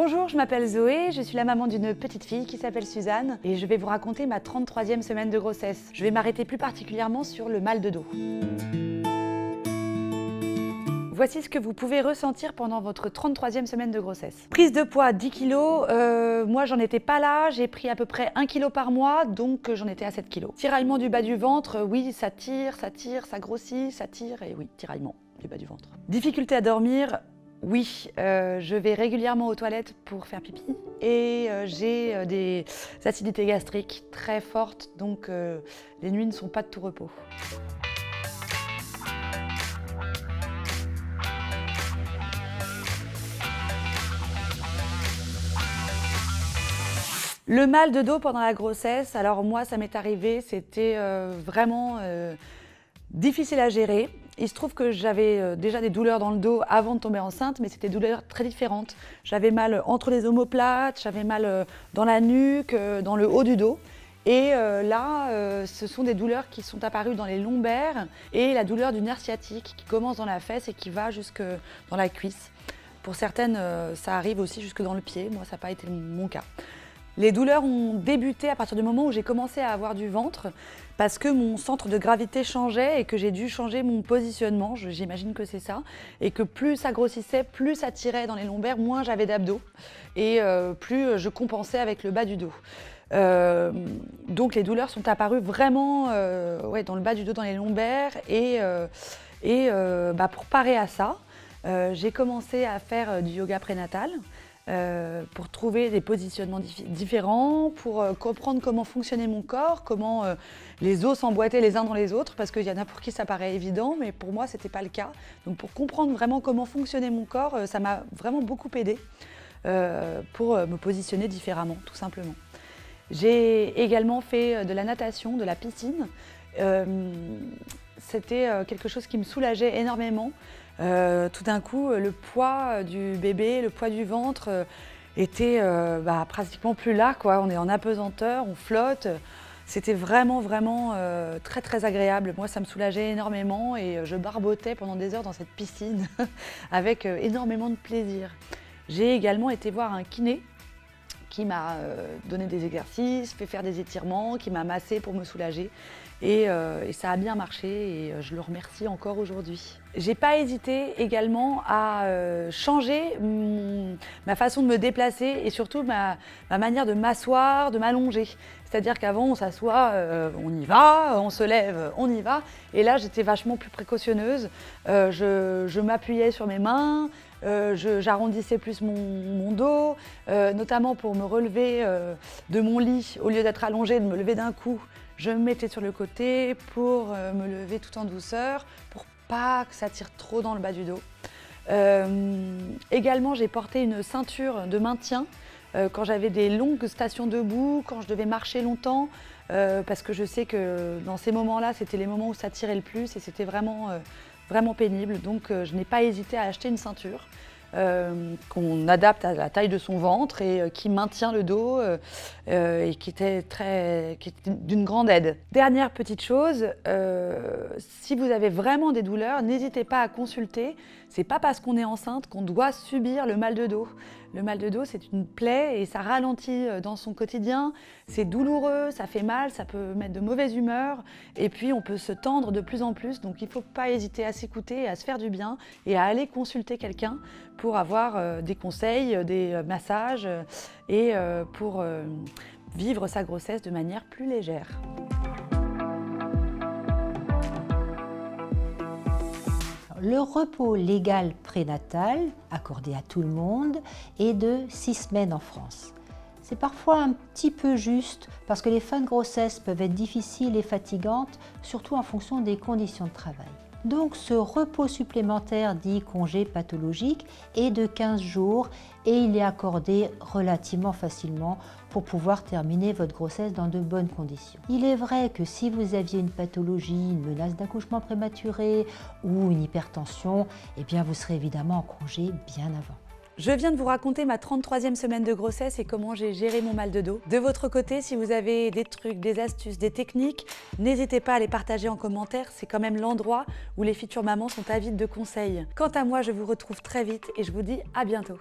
Bonjour, je m'appelle Zoé, je suis la maman d'une petite fille qui s'appelle Suzanne et je vais vous raconter ma 33e semaine de grossesse. Je vais m'arrêter plus particulièrement sur le mal de dos. Voici ce que vous pouvez ressentir pendant votre 33e semaine de grossesse. Prise de poids 10 kg, moi j'en étais pas là, j'ai pris à peu près 1 kg par mois, donc j'en étais à 7 kg. Tiraillement du bas du ventre, oui ça tire, ça grossit, ça tire et oui, tiraillement du bas du ventre. Difficulté à dormir. Oui, je vais régulièrement aux toilettes pour faire pipi et j'ai des acidités gastriques très fortes, donc les nuits ne sont pas de tout repos. Le mal de dos pendant la grossesse, alors moi ça m'est arrivé, c'était vraiment difficile à gérer. Il se trouve que j'avais déjà des douleurs dans le dos avant de tomber enceinte, mais c'était des douleurs très différentes. J'avais mal entre les omoplates, j'avais mal dans la nuque, dans le haut du dos. Et là, ce sont des douleurs qui sont apparues dans les lombaires et la douleur du nerf sciatique qui commence dans la fesse et qui va jusque dans la cuisse. Pour certaines, ça arrive aussi jusque dans le pied. Moi, ça n'a pas été mon cas. Les douleurs ont débuté à partir du moment où j'ai commencé à avoir du ventre parce que mon centre de gravité changeait et que j'ai dû changer mon positionnement, j'imagine que c'est ça, et que plus ça grossissait, plus ça tirait dans les lombaires, moins j'avais d'abdos et plus je compensais avec le bas du dos. Donc les douleurs sont apparues vraiment dans le bas du dos, dans les lombaires et pour parer à ça, j'ai commencé à faire du yoga prénatal. Pour trouver des positionnements différents, pour comprendre comment fonctionnait mon corps, comment les os s'emboîtaient les uns dans les autres, parce qu'il y en a pour qui ça paraît évident, mais pour moi, ce n'était pas le cas. Donc pour comprendre vraiment comment fonctionnait mon corps, ça m'a vraiment beaucoup aidé pour me positionner différemment, tout simplement. J'ai également fait de la natation, de la piscine. C'était quelque chose qui me soulageait énormément. Tout d'un coup, le poids du bébé, le poids du ventre était pratiquement plus là, quoi. On est en apesanteur, on flotte. C'était vraiment très très agréable. Moi, ça me soulageait énormément et je barbotais pendant des heures dans cette piscine avec énormément de plaisir. J'ai également été voir un kiné qui m'a donné des exercices, fait faire des étirements, qui m'a massé pour me soulager. Et ça a bien marché et je le remercie encore aujourd'hui. J'ai pas hésité également à changer ma façon de me déplacer et surtout ma manière de m'asseoir, de m'allonger. C'est-à-dire qu'avant on s'assoit, on y va, on se lève, on y va. Et là j'étais vachement plus précautionneuse. Je m'appuyais sur mes mains, j'arrondissais plus mon dos, notamment pour me relever de mon lit. Au lieu d'être allongée, de me lever d'un coup, je me mettais sur le côté pour me lever tout en douceur, pour pas que ça tire trop dans le bas du dos. Également, j'ai porté une ceinture de maintien quand j'avais des longues stations debout, quand je devais marcher longtemps, parce que je sais que dans ces moments-là, c'était les moments où ça tirait le plus et c'était vraiment pénible. Donc je n'ai pas hésité à acheter une ceinture qu'on adapte à la taille de son ventre et qui maintient le dos et qui était d'une grande aide. Dernière petite chose, si vous avez vraiment des douleurs, n'hésitez pas à consulter. C'est pas parce qu'on est enceinte qu'on doit subir le mal de dos. Le mal de dos, c'est une plaie et ça ralentit dans son quotidien. C'est douloureux, ça fait mal, ça peut mettre de mauvaise humeur et puis on peut se tendre de plus en plus. Donc il ne faut pas hésiter à s'écouter, à se faire du bien et à aller consulter quelqu'un pour avoir des conseils, des massages et pour vivre sa grossesse de manière plus légère. Le repos légal prénatal, accordé à tout le monde, est de 6 semaines en France. C'est parfois un petit peu juste parce que les fins de grossesse peuvent être difficiles et fatigantes, surtout en fonction des conditions de travail. Donc ce repos supplémentaire dit congé pathologique est de 15 jours et il est accordé relativement facilement pour pouvoir terminer votre grossesse dans de bonnes conditions. Il est vrai que si vous aviez une pathologie, une menace d'accouchement prématuré ou une hypertension, eh bien vous serez évidemment en congé bien avant. Je viens de vous raconter ma 33e semaine de grossesse et comment j'ai géré mon mal de dos. De votre côté, si vous avez des trucs, des astuces, des techniques, n'hésitez pas à les partager en commentaire. C'est quand même l'endroit où les futures mamans sont avides de conseils. Quant à moi, je vous retrouve très vite et je vous dis à bientôt.